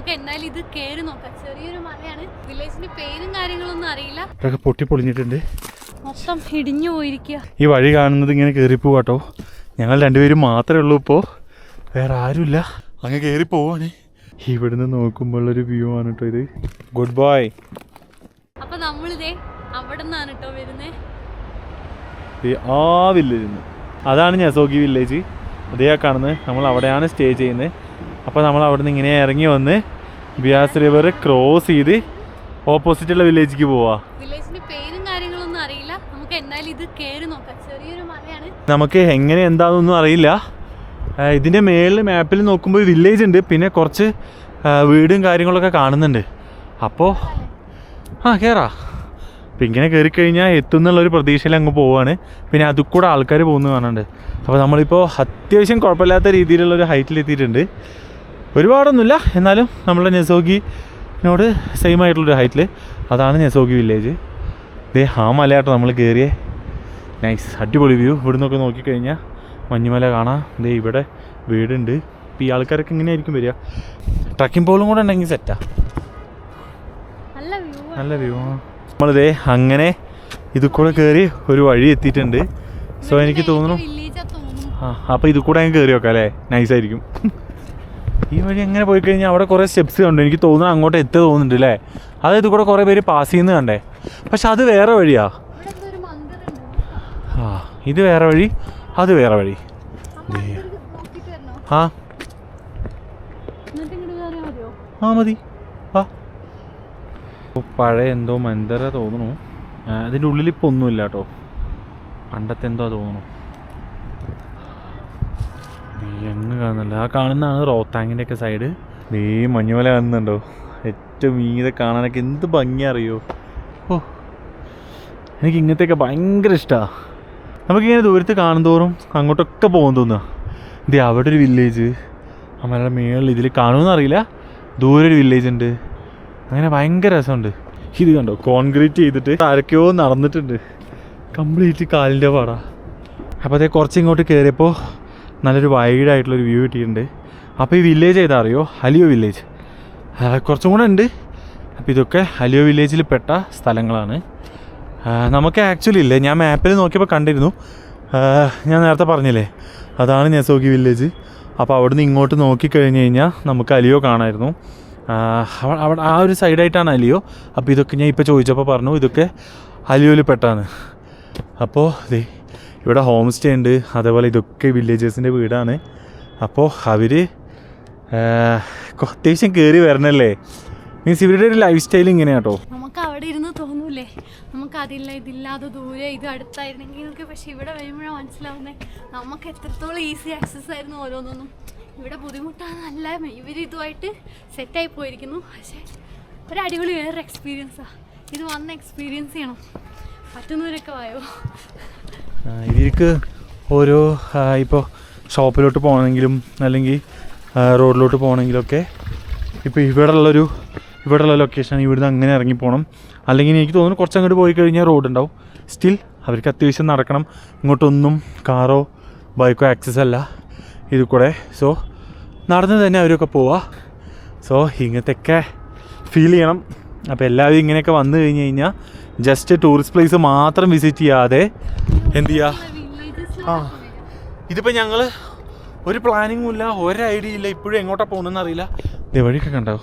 നമുക്ക് എന്തായാലും ഇത് കയറി നോക്കാം. ചെറിയൊരു മലയാണ്, വില്ലേജിന്റെ പേരും കാര്യങ്ങളൊന്നും അറിയില്ല. ഇതൊക്കെ പൊട്ടി പൊളിഞ്ഞിട്ടുണ്ട്, മൊത്തം ഇടിഞ്ഞു പോയിരിക്കുക. ഈ വഴി കാണുന്നത് ഇങ്ങനെ കയറിപ്പോവാട്ടോ. ഞങ്ങൾ രണ്ടുപേരും മാത്രമേ ഉള്ളൂ ഇപ്പോൾ, വേറെ ആരുമില്ല. അങ്ങ് കയറി പോവാണ്. ഇവിടുന്ന് നോക്കുമ്പോഴൊരു വ്യൂ ആണ് കേട്ടോ ഇത്. Good bye. അപ്പൊ നമ്മളിതേ അവിടെ നിന്നാണ് കേട്ടോ വരുന്നത്. ആ വില്ലേജിൽ നിന്ന്, അതാണ് ഞസോഗി വില്ലേജ്. അതേ കാണുന്നത്, നമ്മൾ അവിടെയാണ് സ്റ്റേ ചെയ്യുന്നത്. അപ്പോൾ നമ്മൾ അവിടെ നിന്ന് ഇങ്ങനെ ഇറങ്ങി വന്ന് ബിയാസ് റിവർ ക്രോസ് ചെയ്ത് ഓപ്പോസിറ്റുള്ള വില്ലേജിലേക്ക് പോവാ. വില്ലേജിന്റെ പേരും കാര്യങ്ങളൊന്നും അറിയില്ല, നമുക്ക് എന്തായാലും ഇത് കയറി നോക്കാം. ചെറിയൊരു മലയാണ്, നമുക്ക് എങ്ങനെ എന്താണെന്നൊന്നും അറിയില്ല. ഇതിൻ്റെ മേളിൽ മാപ്പിൽ നോക്കുമ്പോൾ ഒരു വില്ലേജ് ഉണ്ട്, പിന്നെ കുറച്ച് വീടും കാര്യങ്ങളൊക്കെ കാണുന്നുണ്ട്. അപ്പോൾ കയറാം. അപ്പം ഇങ്ങനെ കയറിക്കഴിഞ്ഞാൽ എത്തുന്നുള്ളൊരു പ്രതീക്ഷയിൽ അങ്ങ് പോവാണ്. പിന്നെ അതിൽ കൂടെ ആൾക്കാർ പോകുന്നത് കാണുന്നുണ്ട്. അപ്പോൾ നമ്മളിപ്പോൾ അത്യാവശ്യം കുഴപ്പമില്ലാത്ത രീതിയിലുള്ളൊരു ഹൈറ്റിലെത്തിയിട്ടുണ്ട്. ഒരുപാടൊന്നുമില്ല, എന്നാലും നമ്മളുടെ നെസോഗിനോട് സെയിം ആയിട്ടുള്ളൊരു ഹൈറ്റിൽ. അതാണ് നെസോഗി വില്ലേജ്. ദേ ആ മലയാട്ടോ നമ്മൾ കയറിയേ. നൈസ്, അടിപൊളി വ്യൂ. ഇവിടെ നിന്നൊക്കെ നോക്കിക്കഴിഞ്ഞാൽ മഞ്ഞുമല കാണാം. ദേ ഇവിടെ വീടുണ്ട്. ഇപ്പോൾ ഈ ആൾക്കാരൊക്കെ ഇങ്ങനെയായിരിക്കും വരിക. ട്രക്കിംഗ് പോളും കൂടെ ഉണ്ടെങ്കിൽ സെറ്റാ. നല്ല വ്യൂ. നമ്മളിതേ അങ്ങനെ ഇത് കൂടെ കയറി ഒരു വഴി എത്തിയിട്ടുണ്ട്. സോ എനിക്ക് തോന്നുന്നു അപ്പോൾ ഇത് കൂടെ അങ്ങ് കയറി നോക്കാം അല്ലേ, നൈസായിരിക്കും. ഈ വഴി എങ്ങനെ പോയി കഴിഞ്ഞാൽ അവിടെ കുറേ സ്റ്റെപ്സ് കണ്ടു. എനിക്ക് തോന്നുന്നു അങ്ങോട്ട് എത്തുക തോന്നുന്നുണ്ട് അല്ലേ. അത് ഇത് കൂടെ കുറേ പേര് പാസ് ചെയ്യുന്നത് കണ്ടേ. പക്ഷെ അത് വേറെ വഴിയാ. ഇത് വേറെ വഴി, അത് വേറെ വഴി. മതി. പഴയ എന്തോ മന്ദര തോന്നുന്നു. അതിൻ്റെ ഉള്ളിൽ ഇപ്പോൾ ഒന്നുമില്ല കേട്ടോ, പണ്ടത്തെ എന്തോ തോന്നുന്നു. എങ്ങ് കാണുന്നില്ല. ആ കാണുന്നതാണ് റോത്താങ്ങിൻ്റെ ഒക്കെ സൈഡ്. നീ മഞ്ഞുമല കാണുന്നുണ്ടോ? ഏറ്റവും മീതെ കാണാനൊക്കെ എന്ത് ഭംഗി അറിയോ. ഓ, എനിക്ക് ഇങ്ങനത്തെയൊക്കെ ഭയങ്കര ഇഷ്ടമാണ്. നമുക്കിങ്ങനെ ദൂരത്ത് കാണുന്തോറും അങ്ങോട്ടൊക്കെ പോകാൻ തോന്നുക. ഇത് അവിടെ ഒരു വില്ലേജ്, അമ്മയുടെ മേളിൽ ഇതിൽ കാണുമെന്നറിയില്ല. ദൂരെ ഒരു വില്ലേജ് ഉണ്ട്. അങ്ങനെ ഭയങ്കര രസമുണ്ട്. ഇത് കണ്ടോ, കോൺക്രീറ്റ് ചെയ്തിട്ട് ആരൊക്കെയോ നടന്നിട്ടുണ്ട്. കംപ്ലീറ്റ് കാലിൻ്റെ പാടാ. അപ്പോൾ അതേ കുറച്ച് ഇങ്ങോട്ട് കയറിയപ്പോൾ നല്ലൊരു വൈഡായിട്ടുള്ളൊരു വ്യൂ കിട്ടിയിട്ടുണ്ട്. അപ്പോൾ ഈ വില്ലേജ് ഏതാ അറിയോ? ഹലിയോ വില്ലേജ്. കുറച്ചും കൂടെ ഉണ്ട്. അപ്പോൾ ഇതൊക്കെ ഹലിയോ വില്ലേജിൽ പെട്ട സ്ഥലങ്ങളാണ്. നമുക്ക് ആക്ച്വലി ഇല്ലേ, ഞാൻ മാപ്പിൽ നോക്കിയപ്പോൾ കണ്ടിരുന്നു. ഞാൻ നേരത്തെ പറഞ്ഞില്ലേ, അതാണ് നെസോഗി വില്ലേജ്. അപ്പോൾ അവിടുന്ന് ഇങ്ങോട്ട് നോക്കിക്കഴിഞ്ഞ് കഴിഞ്ഞാൽ നമുക്ക് അലിയോ കാണാമായിരുന്നു. അവിടെ ആ ഒരു സൈഡായിട്ടാണ് അലിയോ. അപ്പോൾ ഇതൊക്കെ ഞാൻ ഇപ്പോൾ ചോദിച്ചപ്പോൾ പറഞ്ഞു ഇതൊക്കെ അലിയോയിൽ പെട്ടാണ്. അപ്പോൾ ഇവിടെ ഹോം സ്റ്റേ ഉണ്ട്. അതേപോലെ ഇതൊക്കെ വില്ലേജേഴ്സിൻ്റെ വീടാണ്. അപ്പോൾ അവർ അത്യാവശ്യം കയറി വരണല്ലേ. മീൻസ് ഇവരുടെ ഒരു ലൈഫ് സ്റ്റൈൽ ഇങ്ങനെയാട്ടോ. നമുക്ക് അവിടെ ഇരുന്ന് തോന്നൂലേ, നമുക്ക് അതില്ല ഇതില്ലാതെ ദൂരെ ഇത് അടുത്തായിരുന്നെങ്കിൽ. പക്ഷെ ഇവിടെ വരുമ്പോഴാണ് മനസ്സിലാവുന്നത് നമുക്ക് എത്രത്തോളം ഈസി ആക്സസ് ആയിരുന്നു ഓരോന്നൊന്നും. ഇവിടെ ബുദ്ധിമുട്ടാണ്, അല്ല ഇവരിതുമായിട്ട് സെറ്റായി പോയിരിക്കുന്നു. പക്ഷേ ഒരു അടിപൊളി വേറൊരു എക്സ്പീരിയൻസാണ് ഇത്. വന്ന് എക്സ്പീരിയൻസ് ചെയ്യണം, പറ്റുന്നവരൊക്കെ വായോ. ഇവർക്ക് ഓരോ ഇപ്പോൾ ഷോപ്പിലോട്ട് പോകണമെങ്കിലും അല്ലെങ്കിൽ റോഡിലോട്ട് പോകണമെങ്കിലൊക്കെ ഇപ്പോൾ ഇവിടെയുള്ള ലൊക്കേഷൻ ഇവിടുന്ന് അങ്ങനെ ഇറങ്ങിപ്പോകണം. അല്ലെങ്കിൽ എനിക്ക് തോന്നുന്നു കുറച്ച് അങ്ങോട്ട് പോയി കഴിഞ്ഞാൽ റോഡ് ഉണ്ടാവും. സ്റ്റിൽ അവർക്ക് അത്യാവശ്യം നടക്കണം. ഇങ്ങോട്ടൊന്നും കാറോ ബൈക്കോ ആക്സസ് അല്ല ഇത് കൂടെ. സോ നടന്ന് തന്നെ അവരൊക്കെ പോവുക. സോ ഇങ്ങനത്തെയൊക്കെ ഫീൽ ചെയ്യണം. അപ്പോൾ എല്ലാവരും ഇങ്ങനെയൊക്കെ വന്നു കഴിഞ്ഞ് കഴിഞ്ഞാൽ ജസ്റ്റ് ടൂറിസ്റ്റ് പ്ലേസ് മാത്രം വിസിറ്റ് ചെയ്യാതെ എന്ത് ചെയ്യുക. ഇതിപ്പോൾ ഞങ്ങൾ ഒരു പ്ലാനിങ്ങും ഇല്ല, ഒരു ഐഡിയ ഇല്ല, ഇപ്പോഴും എങ്ങോട്ടാണ് പോകുന്നതെന്ന് അറിയില്ല. വഴിയൊക്കെ കണ്ടോ.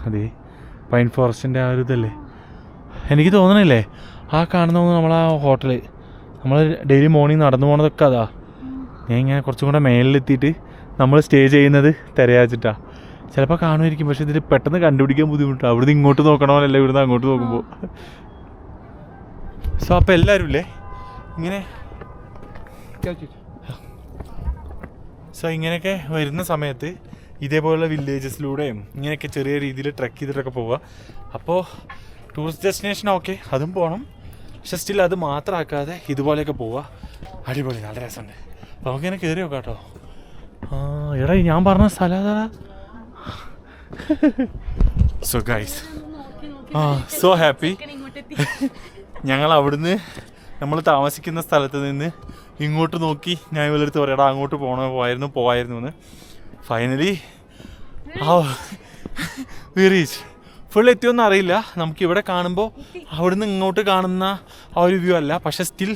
അതെ, പൈൻ ഫോറസ്റ്റിന്റെ ആ ഒരു ഇതല്ലേ. എനിക്ക് തോന്നണില്ലേ ആ കാണുന്ന നമ്മളാ ഹോട്ടല് നമ്മൾ ഡെയിലി മോർണിംഗ് നടന്നു പോണതൊക്കെ അതാ. ഞാൻ ഇങ്ങനെ കുറച്ചും കൂടെ മേലിലെത്തിയിട്ട് നമ്മൾ സ്റ്റേ ചെയ്യുന്നത് തിരയാച്ചിട്ടാ. ചിലപ്പോൾ കാണുമായിരിക്കും, പക്ഷെ ഇതിൽ പെട്ടെന്ന് കണ്ടുപിടിക്കാൻ ബുദ്ധിമുട്ടാണ്. അവിടുന്ന് ഇങ്ങോട്ട് നോക്കണമല്ല, ഇവിടുന്ന് അങ്ങോട്ട് നോക്കുമ്പോൾ. സോ അപ്പോൾ എല്ലാവരും ഇല്ലേ ഇങ്ങനെ ഇങ്ങനെയൊക്കെ വരുന്ന സമയത്ത് ഇതേപോലുള്ള വില്ലേജസിലൂടെയും ഇങ്ങനെയൊക്കെ ചെറിയ രീതിയിൽ ട്രെക്ക് ചെയ്തിട്ടൊക്കെ പോവുക. അപ്പോൾ ടൂറിസ്റ്റ് ഡെസ്റ്റിനേഷൻ ഓക്കെ, അതും പോകണം. പക്ഷെ സ്റ്റിൽ അത് മാത്രമാക്കാതെ ഇതുപോലെയൊക്കെ പോവുക. അടിപൊളി, നല്ല രസമുണ്ട്. അപ്പോൾ നമുക്കിങ്ങനെ കയറി നോക്കാം കേട്ടോ. എടാ ഞാൻ പറഞ്ഞ സ്ഥലം അതാ. So guys so happy. ഇങ്ങോട്ടെത്തി. ഞങ്ങൾ അവിടുന്ന് നമ്മൾ താമസിക്കുന്ന സ്ഥലത്ത് നിന്ന് ഇങ്ങോട്ട് നോക്കി ഞാൻ ഇവരെടുത്ത് പറയാടാ അങ്ങോട്ട് പോയായിരുന്നു എന്ന്. Finally we reach. ഫുൾ എത്തിയൊന്നും അറിയില്ല. നമുക്കിവിടെ കാണുമ്പോൾ അവിടുന്ന് ഇങ്ങോട്ട് കാണുന്ന ആ ഒരു വ്യൂ അല്ല, പക്ഷെ സ്റ്റിൽ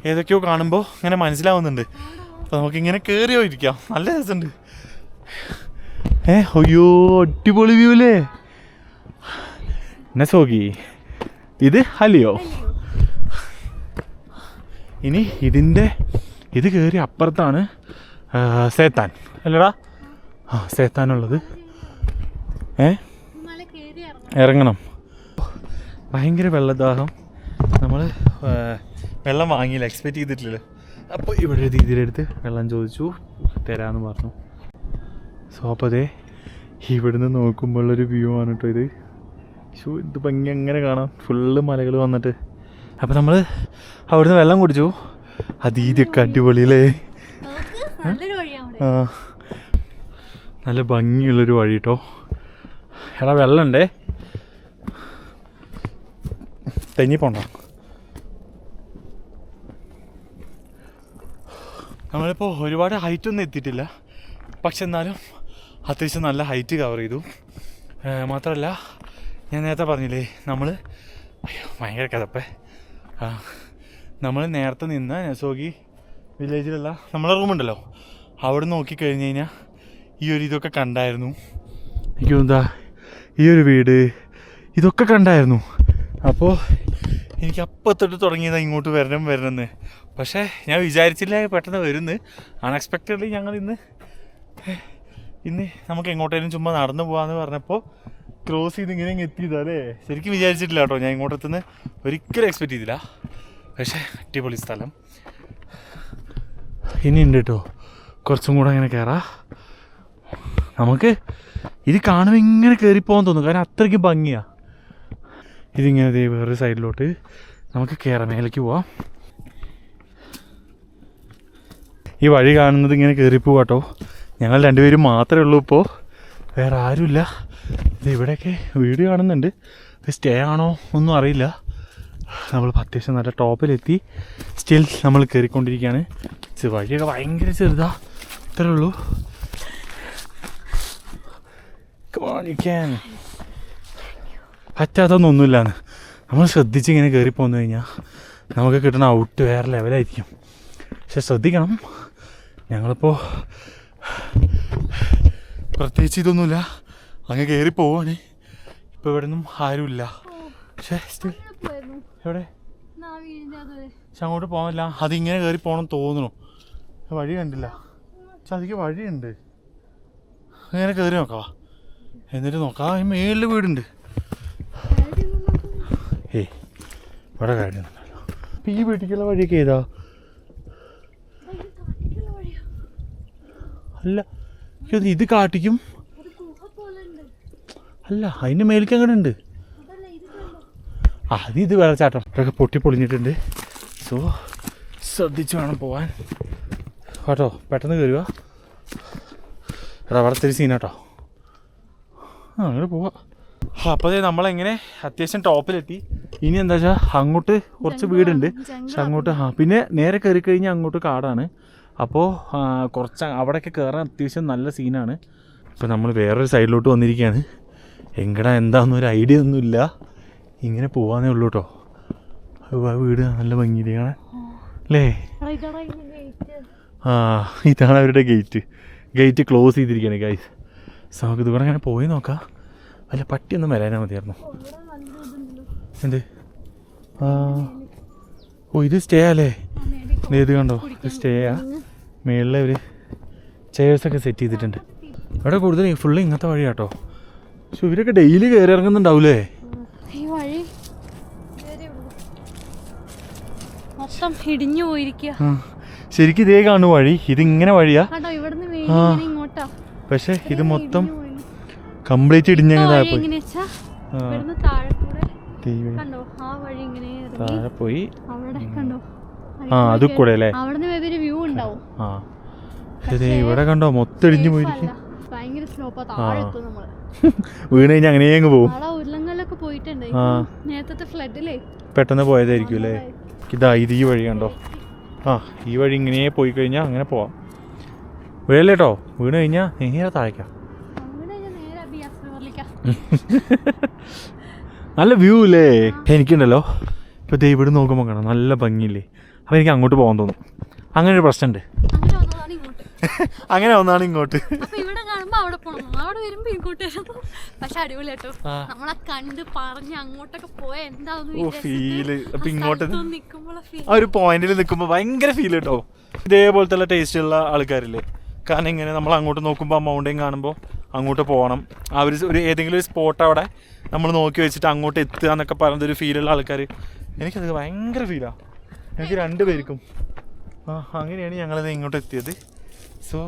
ഏതൊക്കെയോ കാണുമ്പോൾ ഇങ്ങനെ മനസ്സിലാവുന്നുണ്ട്. അപ്പോൾ നമുക്കിങ്ങനെ കയറി പോയിരിക്കാം. നല്ല രസമുണ്ട്. അയ്യോ അടിപൊളി വ്യൂ അല്ലേ. നസോഗി ഇത് ഹലിയോ. ഇനി ഇത് കയറി അപ്പുറത്താണ് സേത്താൻ അല്ലടാ. സേത്താനുള്ളത്. ഇറങ്ങണം. ഭയങ്കര വെള്ളദാഹം. നമ്മൾ വെള്ളം വാങ്ങിയില്ല, എക്സ്പെക്റ്റ് ചെയ്തിട്ടില്ല. അപ്പോൾ ഇവിടെ ഒരു രീതിയിലെടുത്ത് വെള്ളം ചോദിച്ചു, തരാമെന്ന് പറഞ്ഞു. സോ അപ്പോൾ അതെ ഇവിടുന്ന് നോക്കുമ്പോഴൊരു വ്യൂ ആണ് കേട്ടോ ഇത്. ഇത് ഭംഗി അങ്ങനെ കാണാം, ഫുള്ള് മലകൾ വന്നിട്ട്. അപ്പോൾ നമ്മൾ അവിടുന്ന് വെള്ളം കുടിച്ചു. അതീതിയൊക്കെ അടിപൊളിയല്ലേ. ആ നല്ല ഭംഗിയുള്ളൊരു വഴി കേട്ടോ. എടാ വെള്ളമുണ്ടേ, തെങ്ങിപ്പോണ്ട. നമ്മളിപ്പോൾ ഒരുപാട് ഹൈറ്റൊന്നും എത്തിയിട്ടില്ല, പക്ഷെ എന്നാലും അത്യാവശ്യം നല്ല ഹൈറ്റ് കവർ ചെയ്തു. മാത്രമല്ല ഞാൻ നേരത്തെ പറഞ്ഞില്ലേ നമ്മൾ ഭയങ്കര കഥപ്പേ. നമ്മൾ നേരത്തെ നിന്ന നസോഗി വില്ലേജിലുള്ള നമ്മളെ റൂമുണ്ടല്ലോ, അവിടെ നോക്കിക്കഴിഞ്ഞ് കഴിഞ്ഞാൽ ഈ ഒരു ഇതൊക്കെ കണ്ടായിരുന്നു. എനിക്ക് എന്താ ഈ ഒരു വീട് ഇതൊക്കെ കണ്ടായിരുന്നു. അപ്പോൾ എനിക്ക് അപ്പം തൊട്ട് തുടങ്ങിയതാണ് ഇങ്ങോട്ട് വരണമെന്ന്. പക്ഷേ ഞാൻ വിചാരിച്ചില്ല പെട്ടെന്ന് വരുന്ന്. അൺഎക്സ്പെക്റ്റഡ്ലി ഞങ്ങൾ ഇന്ന് നമുക്ക് എങ്ങോട്ടേലും ചുമ്മാ നടന്നു പോകാമെന്ന് പറഞ്ഞപ്പോൾ ക്രോസ് ചെയ്ത് ഇങ്ങനെ എത്തിയതാ അല്ലേ. ശരിക്കും വിചാരിച്ചിട്ടില്ല കേട്ടോ, ഞാൻ ഇങ്ങോട്ടെത്തുന്ന ഒരിക്കലും എക്സ്പെക്റ്റ് ചെയ്തില്ല. പക്ഷേ അടിപൊളി സ്ഥലം. ഇനി ഉണ്ട് കേട്ടോ, കുറച്ചും കൂടെ അങ്ങനെ കയറാം. നമുക്ക് ഇത് കാണുമ്പോൾ ഇങ്ങനെ കയറിപ്പോകാൻ തോന്നും, കാരണം അത്രയ്ക്ക് ഭംഗിയാണ്. ഇതിങ്ങനെ വേറൊരു സൈഡിലോട്ട് നമുക്ക് കയറാം, മേലേക്ക് പോവാം. ഈ വഴി കാണുന്നത് ഇങ്ങനെ കയറിപ്പോവാട്ടോ. ഞങ്ങൾ രണ്ടുപേരും മാത്രമേ ഉള്ളൂ ഇപ്പോൾ, വേറെ ആരുമില്ല. ഇത് ഇവിടെയൊക്കെ വീട് കാണുന്നുണ്ട്. ഇത് സ്റ്റേ ആണോ ഒന്നും അറിയില്ല. നമ്മൾ അത്യാവശ്യം നല്ല ടോപ്പിലെത്തി. സ്റ്റിൽ നമ്മൾ കയറിക്കൊണ്ടിരിക്കുകയാണ്. വഴിയൊക്കെ ഭയങ്കര ചെറുതാ, ഇത്രേ ഉള്ളൂ. പറ്റാത്തൊന്നുമില്ലാന്ന് നമ്മൾ ശ്രദ്ധിച്ച് ഇങ്ങനെ കയറി പോന്നു കഴിഞ്ഞാൽ നമുക്ക് കിട്ടുന്ന ഔട്ട് വേറെ ലെവലായിരിക്കും. പക്ഷെ ശ്രദ്ധിക്കണം, ഞങ്ങളിപ്പോൾ പ്രത്യേകിച്ച് ഇതൊന്നുമില്ല, അങ്ങ് കയറി പോവാണ്. ഇപ്പോൾ ഇവിടെ നിന്നും ആരുമില്ല. പക്ഷേ സ്റ്റിൽ എവിടെ പക്ഷെ അങ്ങോട്ട് പോകാനില്ല. അതിങ്ങനെ കയറി പോകണം തോന്നണു. വഴി കണ്ടില്ല. പക്ഷെ അതിക്ക് വഴിയുണ്ട്, അങ്ങനെ കയറി നോക്കാം. എന്നിട്ട് നോക്കാം. ഈ മേളിൽ വീടുണ്ട്. ഏയ് ഇവിടെ കാര്യമൊന്നുമില്ലല്ലോ. അപ്പം ഈ വീട്ടിലേക്കുള്ള വഴിയൊക്കെ ഏതാ? അല്ല ഇത് കാട്ടിക്കും അല്ല, അതിൻ്റെ മേലേക്ക് അങ്ങനെ ഉണ്ട്. ഇത് വെള്ളച്ചാട്ടം ഇതൊക്കെ പൊട്ടിപ്പൊളിഞ്ഞിട്ടുണ്ട്. സോ ശ്രദ്ധിച്ച് വേണം പോവാൻ കേട്ടോ. പെട്ടെന്ന് കയറുക. എടാ അവിടെ തിരി സീനാട്ടോ. അങ്ങനെ പോവാം. അപ്പോൾ നമ്മളെങ്ങനെ അത്യാവശ്യം ടോപ്പിലെത്തി. ഇനി എന്താ വെച്ചാൽ അങ്ങോട്ട് കുറച്ച് വീടുണ്ട്, പക്ഷെ അങ്ങോട്ട് പിന്നെ നേരെ കയറി കഴിഞ്ഞാൽ അങ്ങോട്ട് കാടാണ്. അപ്പോൾ കുറച്ച് അവിടെയൊക്കെ കയറാൻ അത്യാവശ്യം നല്ല സീനാണ്. ഇപ്പോൾ നമ്മൾ വേറൊരു സൈഡിലോട്ട് വന്നിരിക്കുകയാണ്. എങ്ങടാ എന്താണെന്നൊരു ഐഡിയ ഒന്നുമില്ല, ഇങ്ങനെ പോവാന്നേ ഉള്ളൂ കേട്ടോ. വീട് നല്ല ഭംഗിയില്ലേ കാണാൻ അല്ലേ. ഇതാണ് അവരുടെ ഗേറ്റ് ക്ലോസ് ചെയ്തിരിക്കുകയാണ് ഗൈസ്. സോ നമുക്ക് ഇതുകൂടെ അങ്ങനെ പോയി നോക്കാം. വല്ല പട്ടിയൊന്നും വരാനാ മതിയായിരുന്നു. എന്ത് ഇത് സ്റ്റേ അല്ലേ. ഇത് കണ്ടോ, ഇത് സ്റ്റേയാ. മേളിൽ ഒരു ചെയർസൊക്കെ സെറ്റ് ചെയ്തിട്ടുണ്ട്. ഇവിടെ കൂടുതൽ ഫുള്ള് ഇങ്ങനത്തെ വഴി കേട്ടോ. പക്ഷെ ഇവരൊക്കെ ഡെയിലി കയറി ഇറങ്ങുന്നുണ്ടാവൂലേ. ഈ വഴി മൊത്തം ഇടിഞ്ഞു പോയിരിക്കുക. ശരിക്കും ഇതേ കാണു വഴി, ഇതിങ്ങനെ വഴിയാ. പക്ഷെ ഇത് മൊത്തം കംപ്ലീറ്റ് ഇടിഞ്ഞതായിപ്പോയി. താഴെ പോയി അത് കൂടെ അല്ലേ. ഇവിടെ കണ്ടോ മൊത്തം ഇടിഞ്ഞു പോയിരിക്കും. വീണ് കഴിഞ്ഞാൽ അങ്ങനെ അങ്ങ് പോകും. ഉരുളങ്ങളിലൊക്കെ പോയിട്ട് മാറ്റണ്ട് നേരത്തെ ഫ്ലഡിലേ പെട്ടെന്ന് പോയതായിരിക്കും അല്ലേ. ഇത് ഈ വഴി കണ്ടോ. ഈ വഴി ഇങ്ങനെ പോയി കഴിഞ്ഞാൽ അങ്ങനെ പോവാം. വീഴല്ലേ കേട്ടോ, വീണ് കഴിഞ്ഞാൽ നേരെ താഴേക്കാം. നല്ല വ്യൂ അല്ലേ. എനിക്കുണ്ടല്ലോ ഇപ്പോൾ ദേ ഇവിടെ നോക്കുമ്പോൾ കാണാം നല്ല ഭംഗിയില്ലേ. അപ്പോൾ എനിക്ക് അങ്ങോട്ട് പോകാൻ തോന്നും. അങ്ങനെ ഒരു പ്രശ്നമുണ്ട്. അങ്ങനെ ഒന്നാണ് ഇങ്ങോട്ട്. പക്ഷെ അടിപൊളി കേട്ടോ, നമ്മളെ കണ്ട് പറഞ്ഞ് അങ്ങോട്ടൊക്കെ പോയ ഫീല്. അപ്പൊ ഇങ്ങോട്ട് ആ ഒരു പോയിന്റിൽ നിൽക്കുമ്പോൾ ഭയങ്കര ഫീൽ കേട്ടോ. ഇതേപോലത്തെ ടേസ്റ്റ് ഉള്ള ആൾക്കാരില്ലേ. കാരണം ഇങ്ങനെ നമ്മൾ അങ്ങോട്ട് നോക്കുമ്പോൾ മൗണ്ടൻ കാണുമ്പോൾ അങ്ങോട്ട് പോകണം. ആ ഒരു ഏതെങ്കിലും ഒരു സ്പോട്ട് അവിടെ നമ്മൾ നോക്കി വെച്ചിട്ട് അങ്ങോട്ട് എത്തുക എന്നൊക്കെ പറയുന്നൊരു ഫീലുള്ള ആൾക്കാർ, എനിക്കത് ഭയങ്കര ഫീലാണ്. എനിക്ക് രണ്ടുപേർക്കും അങ്ങനെയാണ് ഞങ്ങളത് ഇങ്ങോട്ട് എത്തിയത്. സോ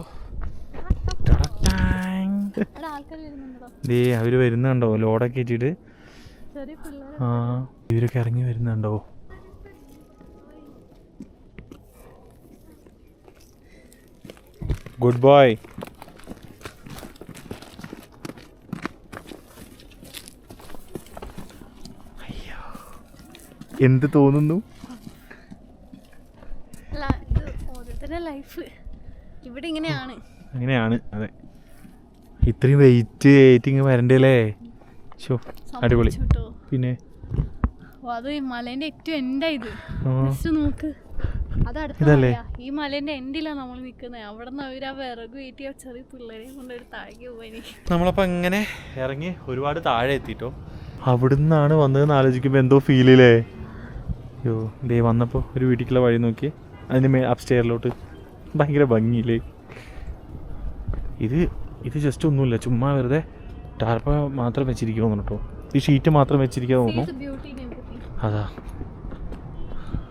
അവര് വരുന്നുണ്ടോ ലോഡൊക്കെ ഇട്ടിട്ട്. ഇവരൊക്കെ ഇറങ്ങി വരുന്നുണ്ടോ. Good boy. എന്ത് തോന്നുന്നു? ലൈഫ് ഇവിടെ ഇങ്ങനെയാണ്. അങ്ങനെയാണ്. അതെ, ഇത്രയും വെയിറ്റിങ് വരണ്ടല്ലേ. അടിപൊളി. പിന്നെ അത് മലേന്റെ ഏറ്റവും എൻഡാ ഇത്. നോക്ക്, അത് ഇതല്ലേ ഈ മലേന്റെ എൻഡിലാ നമ്മൾ നിക്കുന്നത്. അവിടെ നിന്ന് അവര് ആ വിറക് വീട്ടിയ ചെറിയ പിള്ളേരെയും കൊണ്ടൊരു താഴേക്ക് പോയി. നമ്മളപ്പോ അങ്ങനെ ഇറങ്ങി ഒരുപാട് താഴെ എത്തിട്ടോ. അവിടുന്നാണ് വന്നതെന്ന് ആലോചിക്കുമ്പോ എന്തോ ഫീലില്ലേ. അയ്യോ ദേ വന്നപ്പോ ഒരു വീട്ടിലേക്കുള്ള വഴി നോക്കി, അതിന് അപ്സ്റ്റെയറിലോട്ട് ഭയങ്കര ഭംഗിയില്ലേ. ഇത് ജസ്റ്റ് ഒന്നുമില്ല, ചുമ്മാ വെറുതെ ടാർപ്പ മാത്രം വെച്ചിരിക്കുമെന്ന് കേട്ടോ. ഈ ഷീറ്റ് മാത്രം വെച്ചിരിക്കുക തോന്നുന്നു. അതാ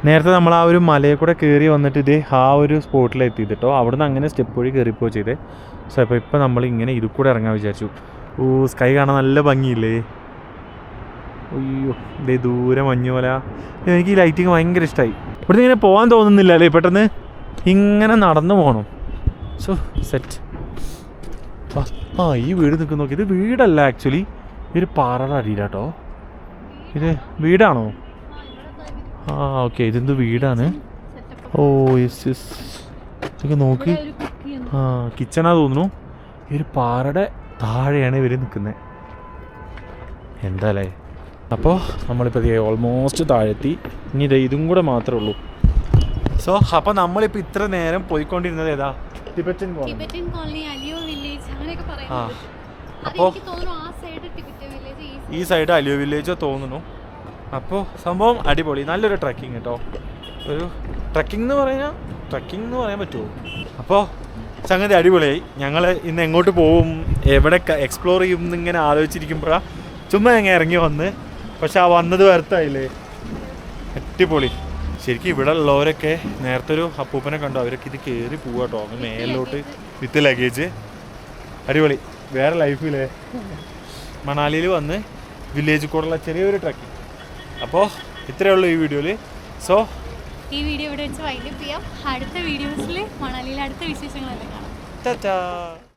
നേരത്തെ നമ്മൾ ആ ഒരു മലയെ കൂടെ കയറി വന്നിട്ട് ഇതേ ആ ഒരു സ്പോട്ടിലെത്തി കേട്ടോ. അവിടുന്ന് അങ്ങനെ സ്റ്റെപ്പ് വഴി കയറിപ്പോ ചെയ്തേ. സോ അപ്പോൾ ഇപ്പം നമ്മൾ ഇങ്ങനെ ഇതിൽ കൂടെ ഇറങ്ങാൻ വിചാരിച്ചു. സ്കൈ കാണാൻ നല്ല ഭംഗിയില്ലേ. അയ്യോ ഇതേ ദൂരെ മഞ്ഞുമല. എനിക്ക് ഈ ലൈറ്റിങ് ഭയങ്കര ഇഷ്ടമായി. ഇവിടുന്ന് ഇങ്ങനെ പോകാൻ തോന്നുന്നില്ല അല്ലേ, പെട്ടെന്ന് ഇങ്ങനെ നടന്നു പോകണം. So set. ഈ വീട് നിൽക്കുന്ന നോക്കി. ഇത് വീടല്ല ആക്ച്വലി, ഇതൊരു പാറയുടെ അടിയിലാട്ടോ. ഇത് വീടാണോ? ഓക്കെ, ഇതെന്ത് വീടാണ്. യെസ് ഇതൊക്കെ നോക്കി. കിച്ചണാ തോന്നുന്നു. ഈ ഒരു പാറയുടെ താഴെയാണ് ഇവർ നിൽക്കുന്നത്. എന്താല്ലേ. അപ്പോൾ നമ്മളിപ്പോൾ ഓൾമോസ്റ്റ് താഴെത്തി. ഇനി ഇതും കൂടെ മാത്രമേ ഉള്ളൂ. സോ അപ്പോൾ നമ്മളിപ്പോൾ ഇത്ര നേരം പോയിക്കൊണ്ടിരുന്നത് ഏതാ? ടിബറ്റൻ കോളനി, അലിയോ വില്ലേജ് അങ്ങനെയൊക്കെ പറയുന്നത്. അപ്പോൾ ഈ സൈഡ് അലിയോ വില്ലേജോ തോന്നുന്നു. അപ്പോൾ സംഭവം അടിപൊളി, നല്ലൊരു ട്രക്കിങ് കേട്ടോ. ഒരു ട്രക്കിംഗ് എന്ന് പറയാൻ പറ്റുമോ? അപ്പോൾ സംഗതി അടിപൊളിയായി. ഞങ്ങൾ ഇന്ന് എങ്ങോട്ട് പോവും, എവിടെ എക്സ്പ്ലോർ ചെയ്യും എന്നിങ്ങനെ ആലോചിച്ചിരിക്കുമ്പോഴാണ് ചുമ്മാ ഞങ്ങൾ ഇറങ്ങി വന്ന്. പക്ഷെ ആ വന്നത് വരത്തായില്ലേ, അടിപൊളി. ശരിക്കും ഇവിടെ ഉള്ളവരൊക്കെ നേരത്തെ ഒരു അപ്പൂപ്പനെ കണ്ടു, അവരൊക്കെ ഇത് കയറി പോവാട്ടോ അങ്ങ് മേലോട്ട് വിത്ത് ലഗേജ്. അടിപൊളി, വേറെ ലൈഫില്ലേ. മണാലിയിൽ വന്ന് വില്ലേജിൽ കൂടെയുള്ള ചെറിയൊരു ട്രക്കിംഗ്. അപ്പോൾ ഇത്രയേ ഉള്ളൂ ഈ വീഡിയോയിൽ. സോ ഈ വീഡിയോ ഇവിടെ വെച്ച് വൈൻഡപ്പ് ചെയ്യാം. അടുത്ത വീഡിയോസിൽ മണാലിയിലെ അടുത്ത വിശേഷങ്ങളെല്ലാം കാണാം. ടാറ്റാ.